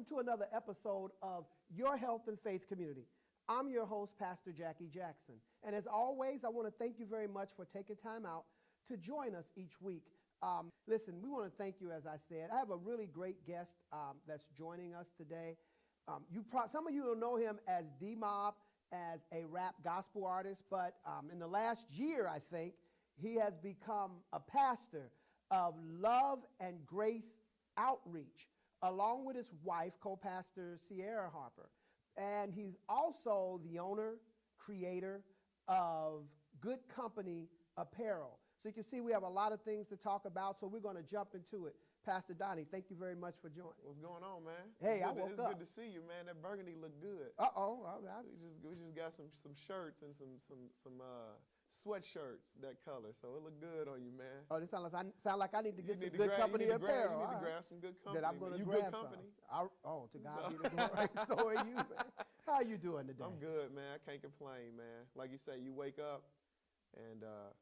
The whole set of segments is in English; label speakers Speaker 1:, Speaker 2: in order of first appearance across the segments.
Speaker 1: to another episode of Your Health and Faith Community. I'm your host, Pastor Jackie Jackson. And as always, I want to thank you very much for taking time out to join us each week. Listen, we want to thank you, as I said. I have a really great guest that's joining us today. Some of you will know him as D-Mob, as a rap gospel artist, but in the last year, I think, he has become a pastor of Love and Grace Outreach, along with his wife, co-pastor Sierra Harper. And he's also the owner, creator of Good Company Apparel. So you can see we have a lot of things to talk about, so we're going to jump into it. Pastor Donnie, thank you very much for joining.
Speaker 2: What's going on, man?
Speaker 1: Hey, I woke up.
Speaker 2: It's good to see you, man. That burgundy look good.
Speaker 1: Uh-oh.
Speaker 2: We just got some shirts and some sweatshirts that color, so it look good on you, man.
Speaker 1: Oh, this sound like I need to get some Good Company Apparel.
Speaker 2: You need to grab some Good Company.
Speaker 1: That I'm going to grab some. To God be the glory. So are you, man. How are you doing today?
Speaker 2: I'm good, man. I can't complain, man. Like you say, you wake up and,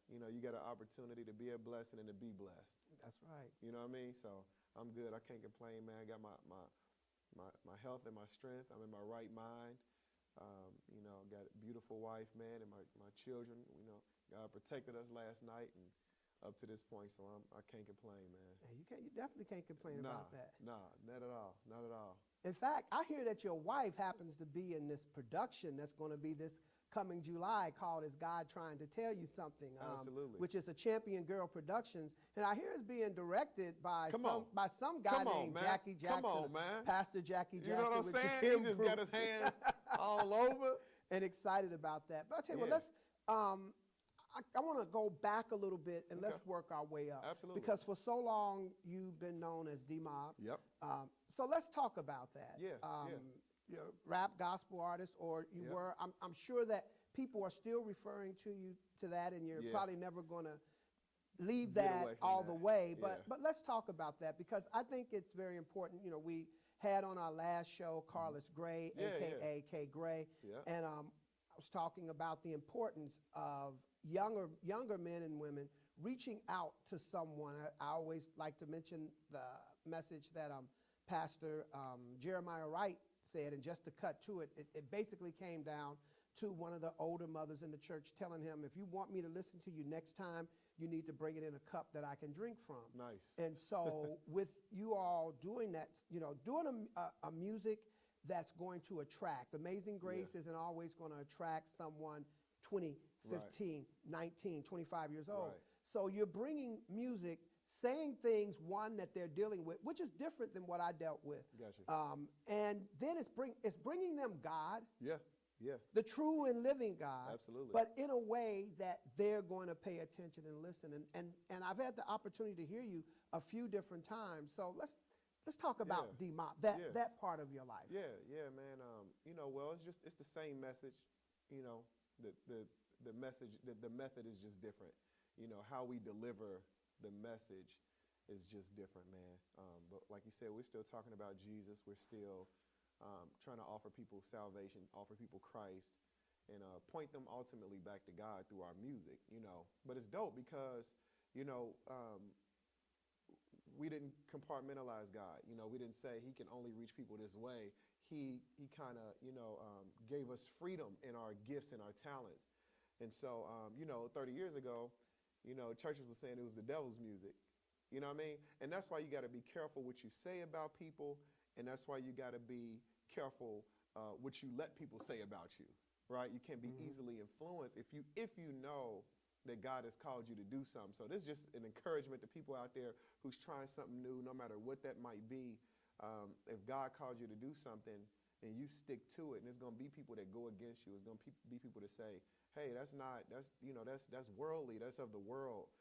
Speaker 2: you got an opportunity to be a blessing and to be blessed.
Speaker 1: That's right.
Speaker 2: You know what I mean? So I'm good. I can't complain, man. I got my health and my strength. I'm in my right mind. Got a beautiful wife, man, and my children. God protected us last night and up to this point, so I can't complain, man.
Speaker 1: Hey, you definitely can't complain about that.
Speaker 2: Nah, not at all. Not at all.
Speaker 1: In fact, I hear that your wife happens to be in this production that's going to be this coming July called Is God Trying to Tell You Something?
Speaker 2: Absolutely.
Speaker 1: Which is a Champion Girl Productions. And I hear it's being directed by some guy named Jackie Jackson.
Speaker 2: Come on, man.
Speaker 1: Pastor Jackie Jackson.
Speaker 2: You know what I'm saying? He just got his hands all over.
Speaker 1: And excited about that. But I'll tell you what, let's, I want to go back a little bit and let's work our way up.
Speaker 2: Absolutely.
Speaker 1: Because for so long, you've been known as D-Mob.
Speaker 2: Yep.
Speaker 1: So let's talk about that.
Speaker 2: Yeah,
Speaker 1: You're a rap gospel artist, or you were. I'm sure that people are still referring to you to that, and you're probably never going to leave that all the way. But let's talk about that, because I think it's very important. We had on our last show Carlos Gray, a.k.a. K. Gray, and I was talking about the importance of younger men and women reaching out to someone. I always like to mention the message that Pastor Jeremiah Wright said, and just to cut to it, it basically came down to one of the older mothers in the church telling him, if you want me to listen to you next time, you need to bring it in a cup that I can drink from.
Speaker 2: Nice.
Speaker 1: And so with you all doing that, doing a music that's going to attract. Amazing Grace isn't always going to attract someone 20, 15, 19, 25 years old.
Speaker 2: Right.
Speaker 1: So you're bringing music, saying things, one, that they're dealing with, which is different than what I dealt with.
Speaker 2: Gotcha.
Speaker 1: And then it's bringing them God.
Speaker 2: Yeah.
Speaker 1: The true and living God.
Speaker 2: Absolutely.
Speaker 1: But in a way that they're going to pay attention and listen. And I've had the opportunity to hear you a few different times. So let's talk about D-Mob, that part of your life.
Speaker 2: Yeah, man. It's the same message. The message, the method is just different. How we deliver the message is just different, man. But like you said, we're still talking about Jesus. We're still trying to offer people salvation, offer people Christ, and point them ultimately back to God through our music, But it's dope because, we didn't compartmentalize God. We didn't say he can only reach people this way. He kind of, gave us freedom in our gifts and our talents. And so, 30 years ago, churches were saying it was the devil's music. You know what I mean? And that's why you got to be careful what you say about people. And that's why you got to be careful what you let people say about you, right? You can't be easily influenced if you know that God has called you to do something. So this is just an encouragement to people out there who's trying something new, no matter what that might be. If God called you to do something and you stick to it, and there's going to be people that go against you. It's going to be people that say, hey, that's worldly. That's of the world,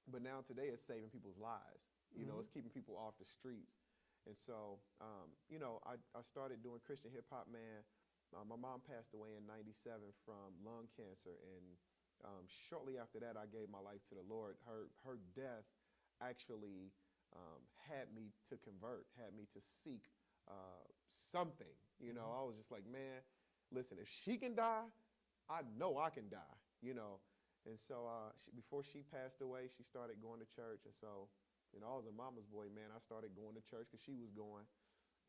Speaker 2: But now today it's saving people's lives. It's keeping people off the streets. And so, I started doing Christian hip hop, man. My mom passed away in '97 from lung cancer. And shortly after that, I gave my life to the Lord. Her death actually had me to convert, had me to seek something. I was just like, man, listen, if she can die, I know I can die, And so before she passed away, she started going to church. And so, I was a mama's boy, man. I started going to church because she was going.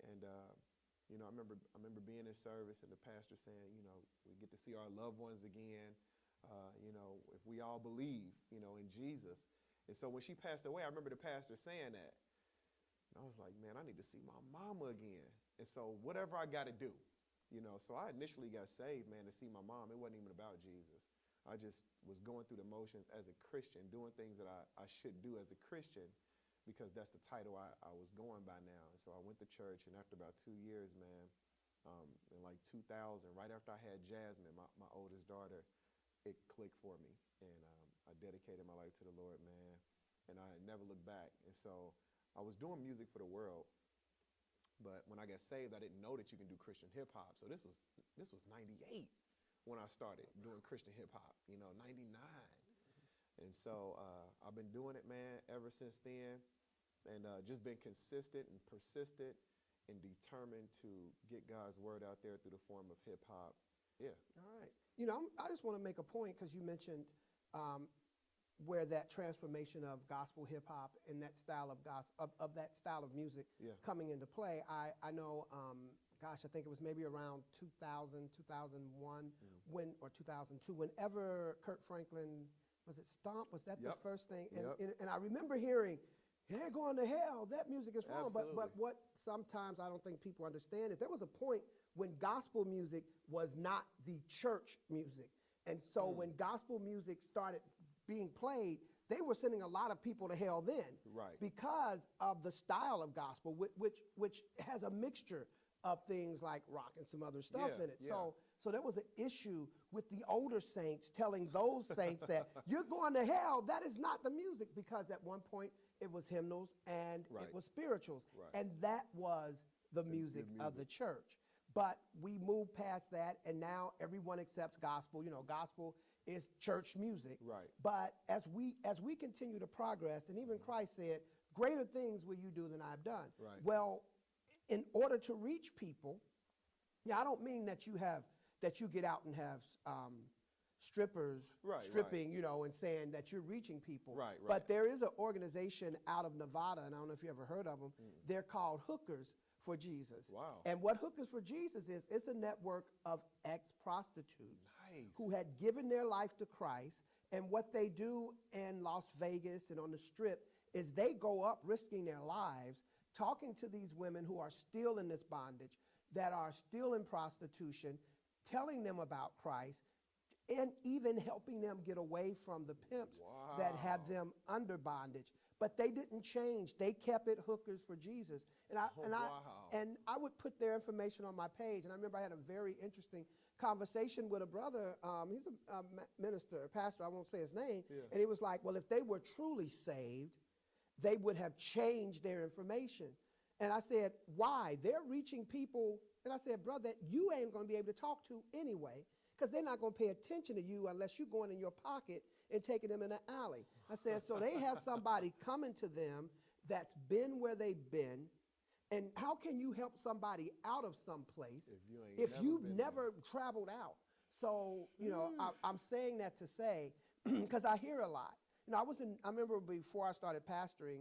Speaker 2: And I remember being in service and the pastor saying, we get to see our loved ones again. If we all believe, in Jesus. And so when she passed away, I remember the pastor saying that. And I was like, man, I need to see my mama again. And so whatever I got to do, so I initially got saved, man, to see my mom. It wasn't even about Jesus. I just was going through the motions as a Christian, doing things that I should do as a Christian, because that's the title I was going by now. And so I went to church, and after about 2 years, man, in like 2000, right after I had Jasmine, my oldest daughter, it clicked for me. And I dedicated my life to the Lord, man, and I never looked back. And so I was doing music for the world, but when I got saved, I didn't know that you can do Christian hip hop. So this was 98 when I started doing Christian hip hop, 99. And so I've been doing it, man, ever since then, and just been consistent and persistent and determined to get God's word out there through the form of hip hop. Yeah.
Speaker 1: All right. I just want to make a point, because you mentioned where that transformation of gospel hip hop and that style of that style of music coming into play. I know, I think it was maybe around 2000, 2001, or 2002, whenever Kirk Franklin, was it Stomp? Was that the first thing? And I remember hearing, they're going to hell, that music is wrong. But what sometimes I don't think people understand is there was a point when gospel music was not the church music. And so when gospel music started being played, they were sending a lot of people to hell then, because of the style of gospel, which has a mixture of things like rock and some other stuff in it. So there was an issue with the older saints telling those saints that you're going to hell. That is not the music, because at one point it was hymnals and it was spirituals, and that was the music of the church. But we moved past that, and now everyone accepts gospel. Gospel is church music. But as we continue to progress, and even Christ said, greater things will you do than I've done. Well, in order to reach people, I don't mean that you get out and have strippers stripping, and saying that you're reaching people. But there is an organization out of Nevada, and I don't know if you ever heard of them. They're called Hookers for Jesus.
Speaker 2: Wow.
Speaker 1: And what Hookers for Jesus is, it's a network of ex-prostitutes who had given their life to Christ. And what they do in Las Vegas and on the Strip is they go up risking their lives, talking to these women who are still in this bondage, that are still in prostitution, telling them about Christ, and even helping them get away from the pimps that have them under bondage. But they didn't change. They kept it Hookers for Jesus. And I would put their information on my page. And I remember I had a very interesting conversation with a brother. He's a minister, a pastor. I won't say his name. And he was like, well, if they were truly saved, they would have changed their information. And I said, why? They're reaching people. And I said, brother, you ain't going to be able to talk to anyway, because they're not going to pay attention to you unless you're going in your pocket and taking them in an alley. I said, so they have somebody coming to them that's been where they've been. And how can you help somebody out of some place if you've never traveled out? So, I'm saying that to say, because I hear a lot. I remember before I started pastoring,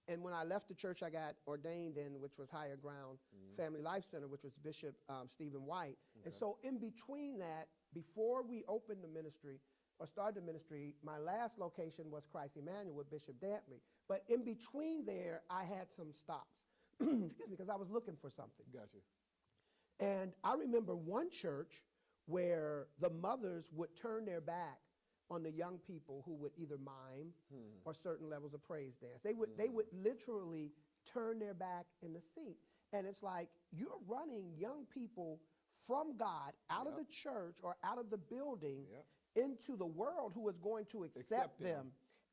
Speaker 1: and when I left the church I got ordained in, which was Higher Ground Family Life Center, which was Bishop Stephen White. And so in between that, before we opened the ministry or started the ministry, my last location was Christ Emmanuel with Bishop Dantley. But in between there, I had some stops, excuse me, because I was looking for something.
Speaker 2: Gotcha.
Speaker 1: And I remember one church where the mothers would turn their back on the young people who would either mime or certain levels of praise dance. They would literally turn their back in the seat. And it's like, you're running young people from God out of the church or out of the building into the world, who is going to accept them.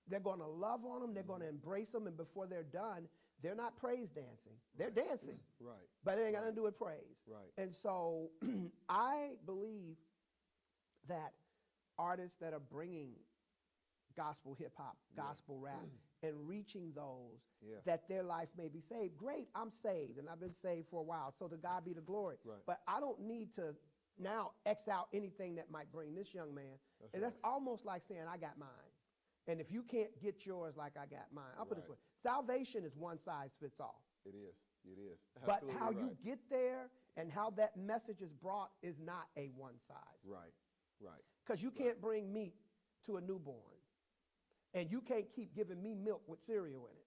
Speaker 1: They're going to love on them. They're going to embrace them. And before they're done, they're not praise dancing. They're dancing. But it ain't got nothing to do with praise. And so I believe that artists that are bringing gospel hip hop, gospel rap, and reaching those that their life may be saved. Great, I'm saved, and I've been saved for a while, so to God be the glory. But I don't need to now X out anything that might bring this young man. That's almost like saying, I got mine. And if you can't get yours like I got mine, I'll put it this way. Salvation is one size fits all.
Speaker 2: It is. It is.
Speaker 1: But
Speaker 2: Absolutely
Speaker 1: how you
Speaker 2: right.
Speaker 1: get there and how that message is brought is not a one size.
Speaker 2: Right. Right.
Speaker 1: Because you
Speaker 2: Right.
Speaker 1: can't bring meat to a newborn, and you can't keep giving me milk with cereal in it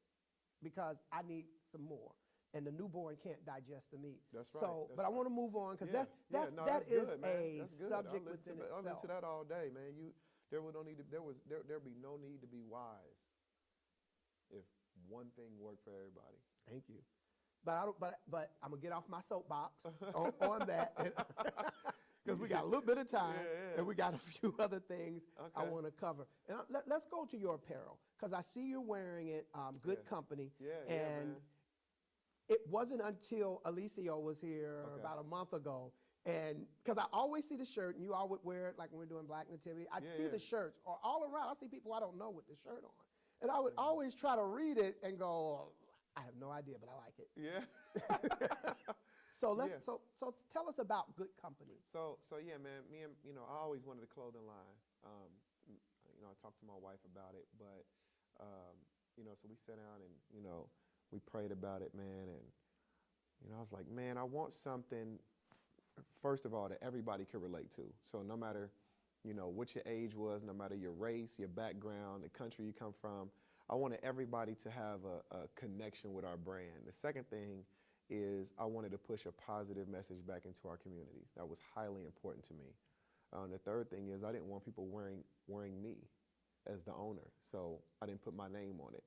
Speaker 1: because I need some more, and the newborn can't digest the meat.
Speaker 2: That's right.
Speaker 1: So,
Speaker 2: That's
Speaker 1: but I
Speaker 2: right.
Speaker 1: want to move on because
Speaker 2: Yeah. Yeah. No,
Speaker 1: that
Speaker 2: that's
Speaker 1: is
Speaker 2: good, man.
Speaker 1: a
Speaker 2: That's good.
Speaker 1: subject within
Speaker 2: I'll listen
Speaker 1: itself.
Speaker 2: to that all day, man. There would no need to, there'd be no need to be wise if one thing worked for everybody.
Speaker 1: Thank you. But I don't. But I'm gonna get off my soapbox on that because we got a little bit of time
Speaker 2: Yeah.
Speaker 1: and we got a few other things I
Speaker 2: Okay.
Speaker 1: want to cover. And let's go to your apparel because I see you're wearing it. Good
Speaker 2: Yeah.
Speaker 1: company.
Speaker 2: Yeah.
Speaker 1: And
Speaker 2: Man.
Speaker 1: it wasn't until Alicio was here
Speaker 2: Okay.
Speaker 1: about a month ago, and because I always see the shirt, and you all would wear it like when we're doing Black Nativity. I'd
Speaker 2: Yeah,
Speaker 1: see
Speaker 2: yeah.
Speaker 1: the shirts, or all around, I see people I don't know with the shirt on. And I would always try to read it and go, I have no idea, but I like it.
Speaker 2: Yeah.
Speaker 1: So let's
Speaker 2: Yeah.
Speaker 1: so tell us about Good Company.
Speaker 2: So yeah, man. Me and I always wanted a clothing line. I talked to my wife about it, but so we sat down and we prayed about it, man. And I was like, man, I want something. First of all, that everybody could relate to. So no matter what your age was, no matter your race, your background, the country you come from, I wanted everybody to have a connection with our brand. The second thing is I wanted to push a positive message back into our communities. That was highly important to me. The third thing is I didn't want people wearing me as the owner, so I didn't put my name on it.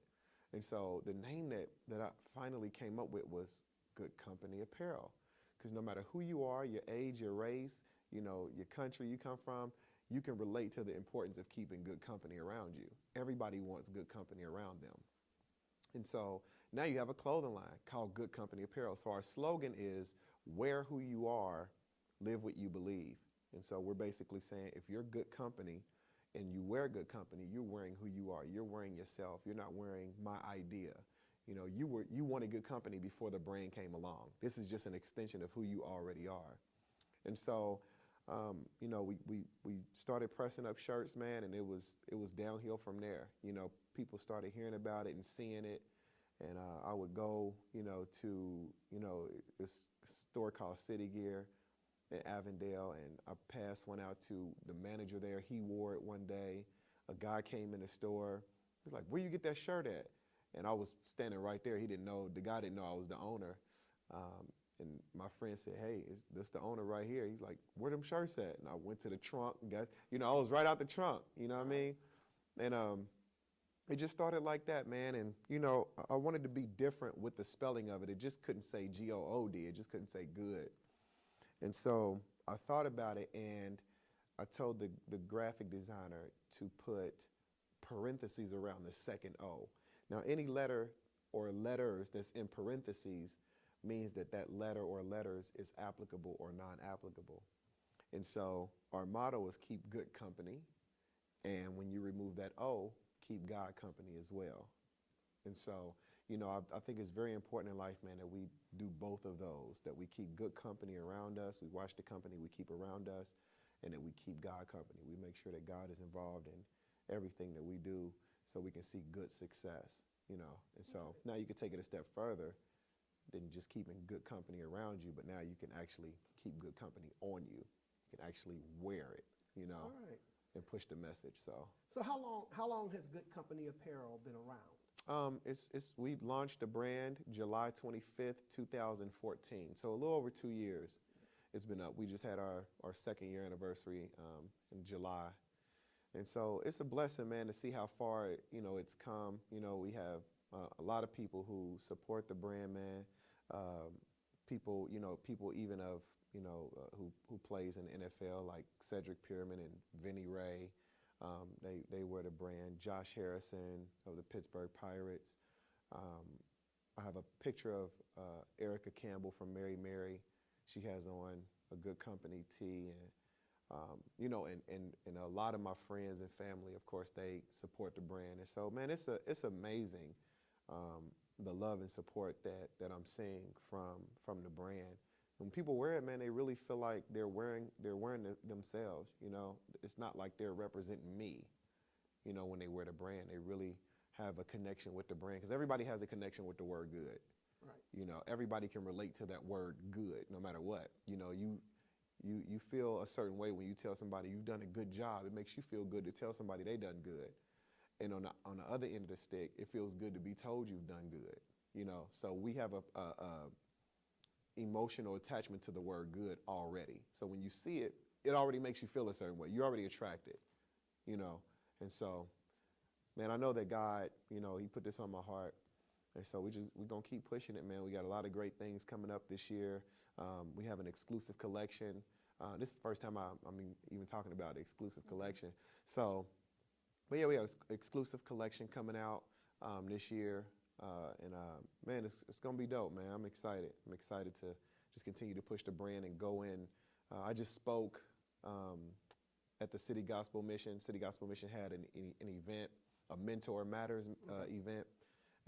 Speaker 2: And so the name that I finally came up with was Good Company Apparel, because no matter who you are, your age, your race, your country you come from, you can relate to the importance of keeping good company around you. Everybody wants good company around them. And so now you have a clothing line called Good Company Apparel. So our slogan is, wear who you are, live what you believe. And so we're basically saying, if you're good company and you wear good company, you're wearing who you are. You're wearing yourself. You're not wearing my idea. You wanted good company before the brand came along. This is just an extension of who you already are. And so we started pressing up shirts, man, and it was downhill from there. People started hearing about it and seeing it, and I would go, to this store called City Gear in Avondale, and I passed one out to the manager there. He wore it one day. A guy came in the store. He's like, "Where you get that shirt at?" And I was standing right there. The guy didn't know I was the owner. And my friend said, "Hey, is this the owner right here?" He's like, "Where them shirts at?" And I went to the trunk and I was right out the trunk, you know what I mean? And it just started like that, man. And, I wanted to be different with the spelling of it. It just couldn't say G-O-O-D. It just couldn't say good. And so I thought about it, and I told the graphic designer to put parentheses around the second O. Now, any letter or letters that's in parentheses means that letter or letters is applicable or non-applicable. And so our motto is keep good company, and when you remove that O, keep God company as well. And so, I think it's very important in life, man, that we do both of those, that we keep good company around us, we watch the company we keep around us, and that we keep God company. We make sure that God is involved in everything that we do so we can see good success, And so now you can take it a step further than just keeping good company around you, but now you can actually keep good company on you. You can actually wear it,
Speaker 1: All right.
Speaker 2: and push the message.
Speaker 1: So how long has Good Company Apparel been around?
Speaker 2: We launched the brand July 25th, 2014. So a little over 2 years it's been up. We just had our second year anniversary in July. And so it's a blessing, man, to see how far it's come. We have a lot of people who support the brand, man. People even of who plays in the NFL, like Cedric Pierman and Vinny Ray. They wear the brand. Josh Harrison of the Pittsburgh Pirates. I have a picture of Erica Campbell from Mary Mary. She has on a Good Company tee, and a lot of my friends and family, of course, they support the brand. And so, man, it's amazing the love and support that I'm seeing from the brand. When people wear it, man, they really feel like they're wearing themselves. It's not like they're representing me. When they wear the brand, they really have a connection with the brand, because everybody has a connection with the word good.
Speaker 1: Right.
Speaker 2: You know, everybody can relate to that word good, no matter what. You know, you feel a certain way when you tell somebody you've done a good job. It makes you feel good to tell somebody they done good. And on the other end of the stick, it feels good to be told you've done good. You know, so we have a emotional attachment to the word good already. So when you see it, it already makes you feel a certain way. You're already attracted, you know. And so, man, I know that God, you know, he put this on my heart. And so we're going to keep pushing it, man. We got a lot of great things coming up this year. We have an exclusive collection. This is the first time I'm even talking about the exclusive collection. So, but yeah, we have an exclusive collection coming out this year. Man, it's going to be dope, man. I'm excited. I'm excited to just continue to push the brand and go in. I just spoke at the City Gospel Mission. City Gospel Mission had an event, a Mentor Matters event.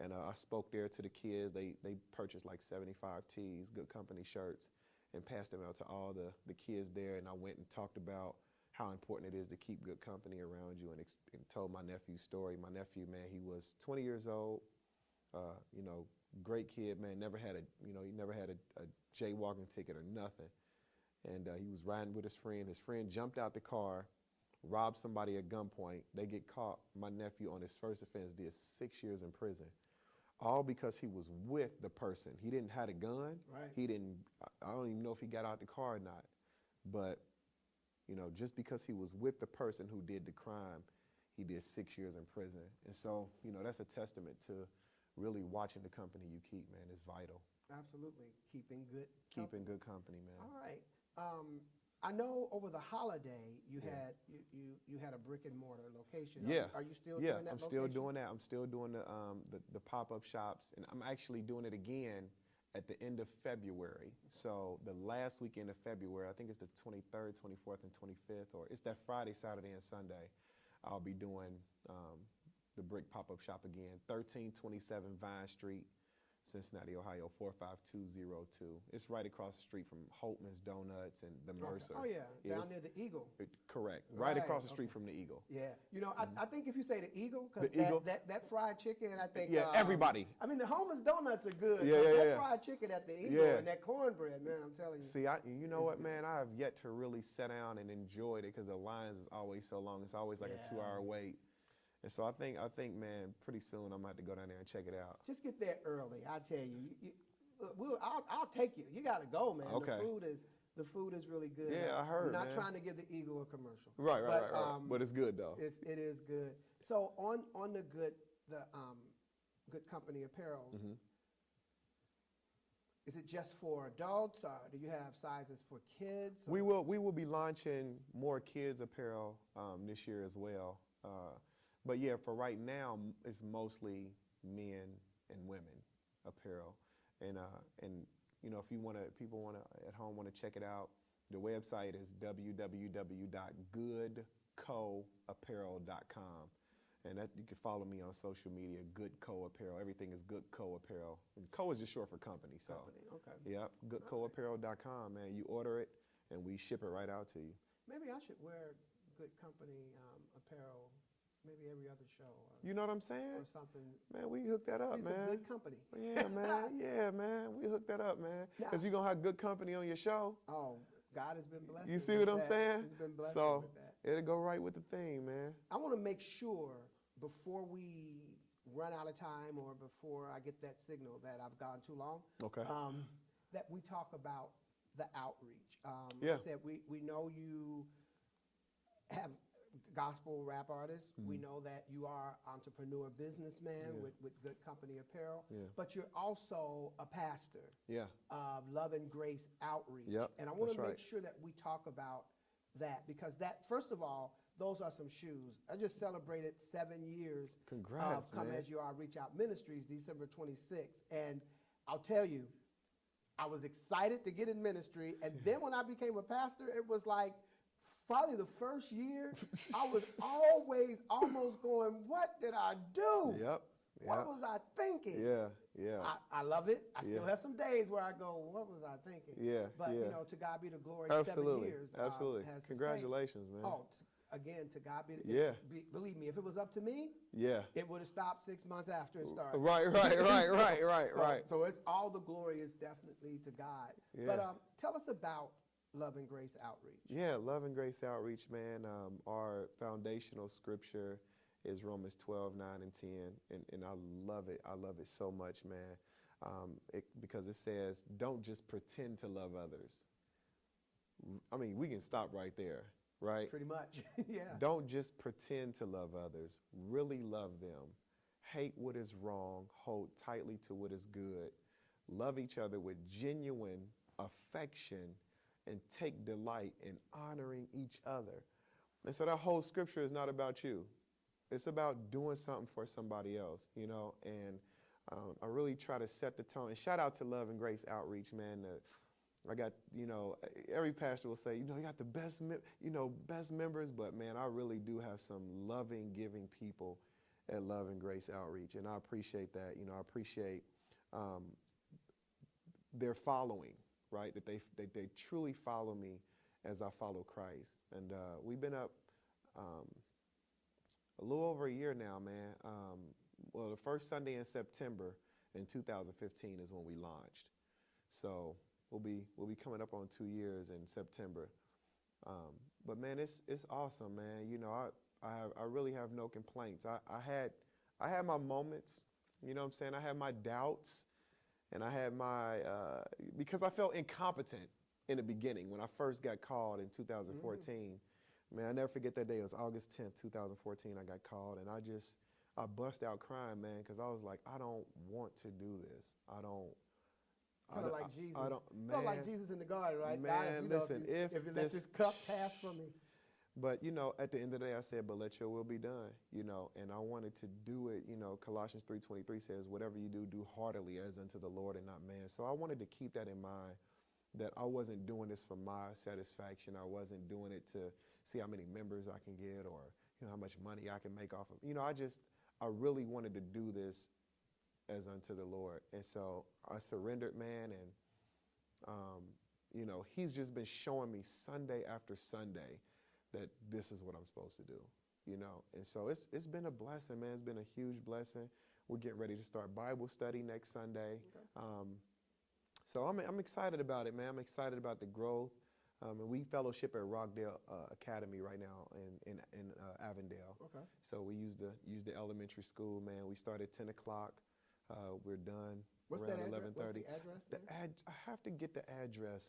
Speaker 2: And I spoke there to the kids. They purchased like 75 tees, Good Company shirts, and passed them out to all the kids there. And I went and talked about how important it is to keep good company around you, and told my nephew's story. My nephew, man, he was 20 years old. You know, great kid, man. He never had a jaywalking ticket or nothing. And he was riding with his friend. His friend jumped out the car, robbed somebody at gunpoint. They get caught. My nephew, on his first offense, did 6 years in prison. All because he was with the person. He didn't have a gun.
Speaker 1: Right.
Speaker 2: I don't even know if he got out the car or not. But, you know, just because he was with the person who did the crime, he did 6 years in prison. And so, you know, that's a testament to really watching the company you keep, man. It's vital.
Speaker 1: Absolutely. Keeping good
Speaker 2: company, man.
Speaker 1: All right. I know over the holiday you had a brick and mortar location.
Speaker 2: Yeah.
Speaker 1: Are you still doing that?
Speaker 2: I'm still doing that. I'm still doing the pop-up shops, and I'm actually doing it again at the end of February. So the last weekend of February, I think it's the 23rd, 24th, and 25th, or it's that Friday, Saturday, and Sunday. I'll be doing the brick pop-up shop again, 1327 Vine Street, Cincinnati, Ohio, 45202. It's right across the street from Holtman's Donuts and the Mercer.
Speaker 1: Oh, yeah, down near the Eagle.
Speaker 2: Correct. Right across the street from the Eagle.
Speaker 1: Yeah. You know, I think if you say the Eagle, because that fried chicken, I think.
Speaker 2: Yeah, everybody.
Speaker 1: I mean, the Holtman's Donuts are good.
Speaker 2: Yeah,
Speaker 1: that fried chicken at the Eagle and that cornbread, man, I'm telling you.
Speaker 2: See, you know what, man? I have yet to really sit down and enjoy it because the lines is always so long. It's always like a 2-hour wait. And so I think, man, pretty soon I'm going to have to go down there and check it out.
Speaker 1: Just get there early. I tell you, I'll take you. You got to go, man.
Speaker 2: Okay.
Speaker 1: The food is really good.
Speaker 2: Yeah, I heard.
Speaker 1: I'm not trying to give the Eagle a commercial.
Speaker 2: Right. But it's good though.
Speaker 1: It is good. So on the Good Company Apparel.
Speaker 2: Mm-hmm.
Speaker 1: Is it just for adults, or do you have sizes for kids?
Speaker 2: We will be launching more kids apparel this year as well. But yeah, for right now, it's mostly men and women apparel, and you know, if people at home want to check it out, the website is www.goodcoapparel.com, and that you can follow me on social media. Good Co Apparel, everything is Good Co Apparel. And Co is just short for company. So
Speaker 1: okay.
Speaker 2: Yep, goodcoapparel.com, man. You order it, and we ship it right out to you.
Speaker 1: Maybe I should wear Good Company apparel. Maybe every other show.
Speaker 2: You know what I'm saying?
Speaker 1: Or something.
Speaker 2: Man, we hook that up,
Speaker 1: it's
Speaker 2: man.
Speaker 1: It's a good company.
Speaker 2: Yeah, man. Yeah, man. We hook that up, man. Because you're going to have good company on your show.
Speaker 1: Oh, God has been blessed.
Speaker 2: You see what I'm saying?
Speaker 1: He's been blessed
Speaker 2: so
Speaker 1: with that.
Speaker 2: It'll go right with the theme, man.
Speaker 1: I want to make sure before we run out of time or before I get that signal that I've gone too long,
Speaker 2: okay,
Speaker 1: that we talk about the outreach.
Speaker 2: Yeah.
Speaker 1: Like I said, we know you have gospel rap artist.
Speaker 2: Mm-hmm.
Speaker 1: We know that you are entrepreneur businessman with Good Company Apparel, but you're also a pastor of Love and Grace Outreach.
Speaker 2: Yep,
Speaker 1: and I want to make sure that we talk about that, because that, first of all, those are some shoes. I just celebrated 7 years
Speaker 2: Congrats,
Speaker 1: of Come
Speaker 2: man.
Speaker 1: As You Are Reach Out Ministries, December 26th. And I'll tell you, I was excited to get in ministry. And then when I became a pastor, it was like, probably the first year, I was always almost going, what did I do?
Speaker 2: Yep.
Speaker 1: What was I thinking?
Speaker 2: Yeah.
Speaker 1: I love it. I still have some days where I go, what was I thinking?
Speaker 2: Yeah.
Speaker 1: But, you know, to God be the glory,
Speaker 2: Absolutely.
Speaker 1: 7 years.
Speaker 2: Absolutely.
Speaker 1: Has
Speaker 2: Congratulations, man.
Speaker 1: Oh, again, to God be,
Speaker 2: Yeah.
Speaker 1: believe me, if it was up to me,
Speaker 2: Yeah.
Speaker 1: it would have stopped 6 months after it started.
Speaker 2: Right.
Speaker 1: So it's all the glory is definitely to God.
Speaker 2: Yeah.
Speaker 1: But tell us about Love and Grace Outreach.
Speaker 2: Yeah, Love and Grace Outreach, man. Our foundational scripture is Romans 12:9 and 10, and I love it. I love it so much, man, because it says, don't just pretend to love others. I mean, we can stop right there, right?
Speaker 1: Pretty much, yeah.
Speaker 2: Don't just pretend to love others. Really love them. Hate what is wrong. Hold tightly to what is good. Love each other with genuine affection and take delight in honoring each other. And so that whole scripture is not about you. It's about doing something for somebody else, you know, and I really try to set the tone. And shout out to Love and Grace Outreach, man. I got, you know, every pastor will say, you know, you got the best, best members, but man, I really do have some loving, giving people at Love and Grace Outreach, and I appreciate that. You know, I appreciate their following, right? That they truly follow me as I follow Christ, and we've been up a little over a year now, man. Well, the first Sunday in September in 2015 is when we launched, so. We'll be coming up on 2 years in September, but man, it's awesome, man. You know, I really have no complaints. I had my moments, you know what I'm saying. I had my doubts, and I had my because I felt incompetent in the beginning when I first got called in 2014. Man, I never forget that day. It was August 10th, 2014. I got called, and I bust out crying, man, because I was like, I don't want to do this.
Speaker 1: Kind of like Jesus.
Speaker 2: Man,
Speaker 1: so like Jesus in the garden, right?
Speaker 2: Man,
Speaker 1: God,
Speaker 2: listen,
Speaker 1: if you let this cup pass from me.
Speaker 2: But, you know, at the end of the day, I said, but let your will be done, you know, and I wanted to do it. You know, Colossians 3:23 says, whatever you do, do heartily as unto the Lord and not man. So I wanted to keep that in mind, that I wasn't doing this for my satisfaction. I wasn't doing it to see how many members I can get or, you know, how much money I can make off of. You know, I really wanted to do this as unto the Lord. And so I surrendered, man, and, you know, he's just been showing me Sunday after Sunday that this is what I'm supposed to do, you know. And so it's been a blessing, man. It's been a huge blessing. We're getting ready to start Bible study next Sunday. Okay. So I'm excited about it, man. I'm excited about the growth. And we fellowship at Rockdale Academy right now in Avondale. Okay. So we use the elementary school, man. We start at 10 o'clock. We're done around 11:30.
Speaker 1: What's the address?
Speaker 2: I have to get the address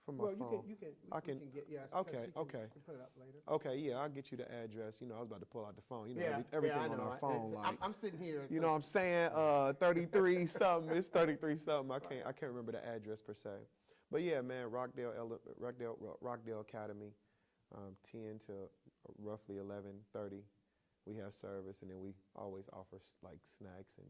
Speaker 2: from my phone.
Speaker 1: You can get, yeah.
Speaker 2: Okay.
Speaker 1: She can put it up later.
Speaker 2: Okay, yeah, I'll get you the address. You know, I was about to pull out the phone. You know,
Speaker 1: yeah,
Speaker 2: everything
Speaker 1: I know,
Speaker 2: on our phone. Like,
Speaker 1: I'm sitting here.
Speaker 2: You know what I'm saying? 33 something. It's 33 something. I can't remember the address per se. But yeah, man, Rockdale Academy, 10 to roughly 11:30. We have service, and then we always offer like snacks and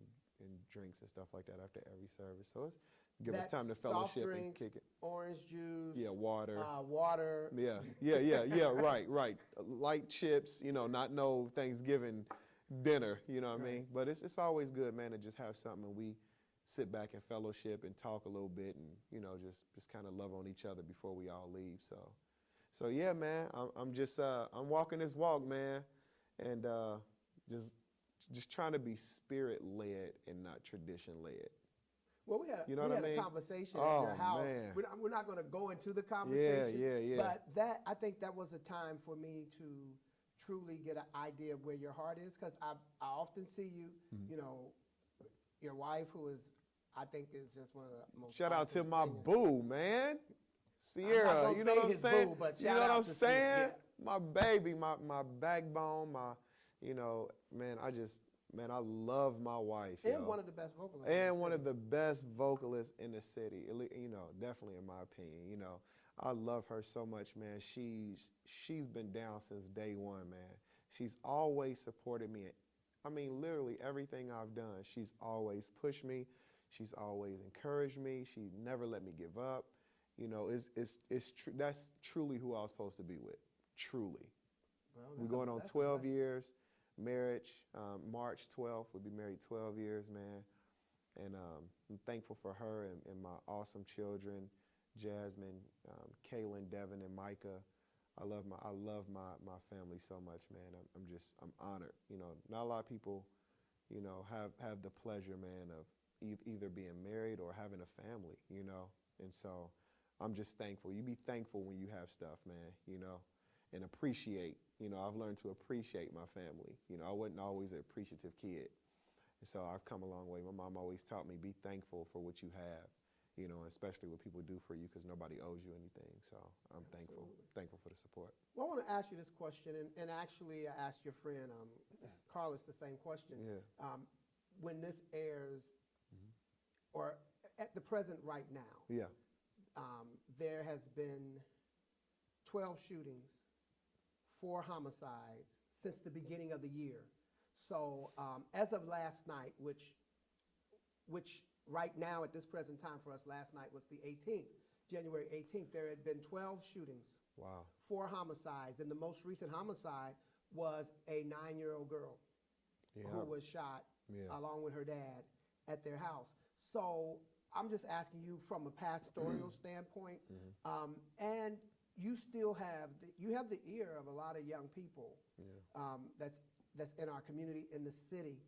Speaker 2: drinks and stuff like that after every service. So it's give us time to fellowship
Speaker 1: drinks,
Speaker 2: and kick it.
Speaker 1: Orange juice.
Speaker 2: Yeah, water.
Speaker 1: Water.
Speaker 2: Yeah. Right. Light chips. You know, not no Thanksgiving dinner. You know what I mean? But it's always good, man, to just have something and we sit back and fellowship and talk a little bit and, you know, just kind of love on each other before we all leave. So yeah, man, I'm just I'm walking this walk, man, and just trying to be spirit led and not tradition led.
Speaker 1: Well, we had a conversation at your house. Man. We're not going to go into the conversation.
Speaker 2: Yeah.
Speaker 1: But I think that was a time for me to truly get an idea of where your heart is, because I often see you, you know, your wife, who is, I think, is just one of the most.
Speaker 2: Shout out to my
Speaker 1: singers.
Speaker 2: Boo, man, Sierra. You know what I'm saying?
Speaker 1: Boo,
Speaker 2: you know what I'm saying?
Speaker 1: Yeah.
Speaker 2: My baby, my backbone, you know, man. I love my wife.
Speaker 1: And one of the best vocalists.
Speaker 2: And one of the best vocalists in the city. You know, definitely in my opinion. You know, I love her so much, man. She's been down since day one, man. She's always supported me. I mean, literally everything I've done, she's always pushed me. She's always encouraged me. She never let me give up. You know, that's truly who I was supposed to be with. Truly. Well, we're going on 12 years, marriage. March 12th, we'll be married 12 years, man. And I'm thankful for her and my awesome children, Jasmine, Kaylin, Devin, and Micah. I love my family so much, man. I'm honored. You know, not a lot of people, you know, have the pleasure, man, of either being married or having a family, you know. And so I'm just thankful. You be thankful when you have stuff, man, you know, and appreciate. You know, I've learned to appreciate my family. You know, I wasn't always an appreciative kid. And so I've come a long way. My mom always taught me, be thankful for what you have, you know, especially what people do for you, because nobody owes you anything. So I'm thankful for the support.
Speaker 1: Well, I want to ask you this question, and actually I asked your friend Carlos the same question.
Speaker 2: Yeah.
Speaker 1: When this airs, or at the present right now,
Speaker 2: Yeah.
Speaker 1: there has been 12 shootings, 4 homicides since the beginning of the year. So as of last night, which right now at this present time for us, last night was the 18th, January 18th, there had been 12 shootings,
Speaker 2: Wow.
Speaker 1: 4 homicides, and the most recent homicide was a 9-year-old girl who was shot along with her dad at their house. So I'm just asking you from a pastoral standpoint, and you still have the ear of a lot of young people that's in our community, in the city.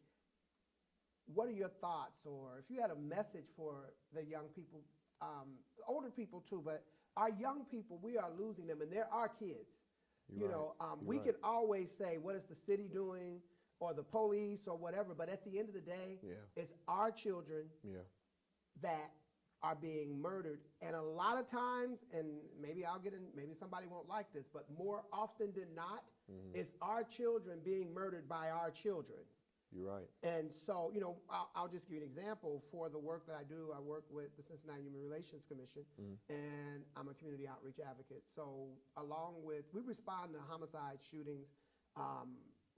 Speaker 1: What are your thoughts, or if you had a message for the young people, older people too, but our young people, we are losing them, and they're our kids. We can always say, what is the city doing, or the police, or whatever, but at the end of the day, it's our children that are being murdered. And a lot of times, and maybe maybe somebody won't like this, but more often than not, it's our children being murdered by our children.
Speaker 2: You're right.
Speaker 1: And so, I'll just give you an example. For the work that I do, I work with the Cincinnati Human Relations Commission, and I'm a community outreach advocate. So we respond to homicide shootings.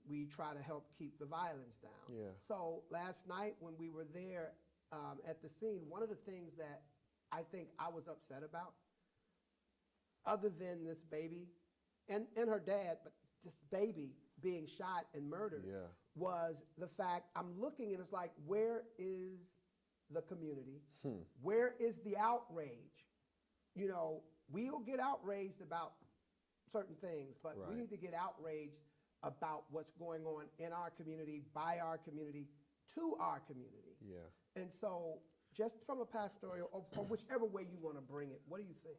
Speaker 1: We try to help keep the violence down.
Speaker 2: Yeah.
Speaker 1: So last night when we were there at the scene, one of the things that I think I was upset about, other than this baby and her dad, but this baby being shot and murdered, was the fact I'm looking and it's like, where is the community? Where is the outrage? We'll get outraged about certain things, but we need to get outraged about what's going on in our community, by our community, to our community.
Speaker 2: Yeah.
Speaker 1: And so just from a pastoral, or whichever way you want to bring it, what do you think?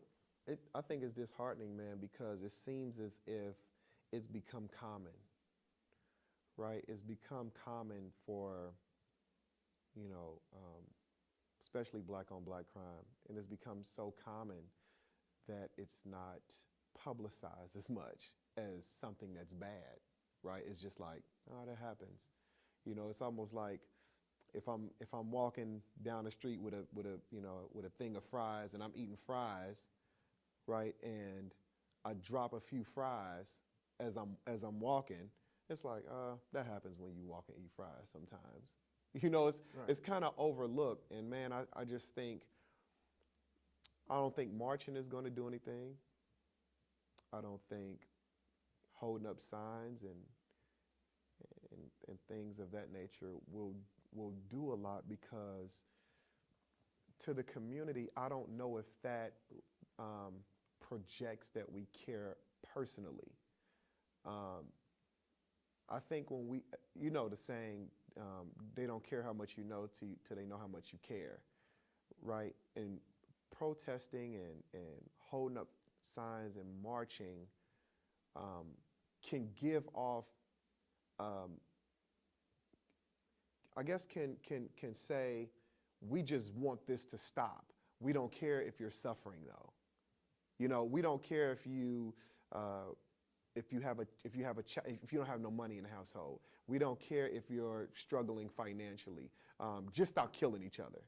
Speaker 2: I think it's disheartening, man, because it seems as if it's become common, right? It's become common for, especially black on black crime. And it's become so common that it's not publicized as much as something that's bad, right? It's just like, oh, that happens. It's almost like if I'm walking down the street with a thing of fries and I'm eating fries, right? And I drop a few fries as I'm walking, it's like, that happens when you walk and eat fries sometimes. It's kind of overlooked. And man, I just think, I don't think marching is going to do anything. I don't think holding up signs and things of that nature will do a lot, because to the community, I don't know if that projects that we care personally. I think when the saying, they don't care how much you know till they know how much you care, right? And protesting and holding up signs and marching can give off, I guess can say, we just want this to stop. We don't care if you're suffering though. We don't care if you don't have no money in the household. We don't care if you're struggling financially. Just stop killing each other.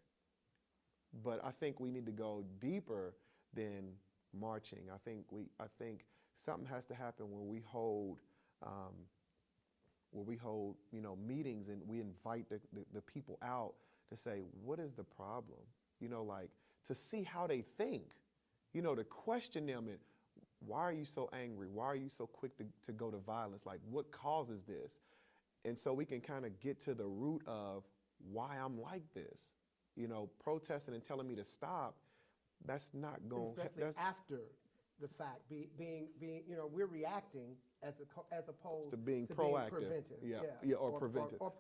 Speaker 2: But I think we need to go deeper than marching. I think something has to happen where we hold meetings, and we invite the people out to say, what is the problem? Like to see how they think, to question them, and why are you so angry? Why are you so quick to go to violence? Like, what causes this? And so we can kind of get to the root of why I'm like this. Protesting and telling me to stop, that's not going.
Speaker 1: Especially after the fact, being, we're reacting as opposed
Speaker 2: To being
Speaker 1: to
Speaker 2: proactive.
Speaker 1: being preventive.
Speaker 2: Yeah, or preventive.
Speaker 1: Or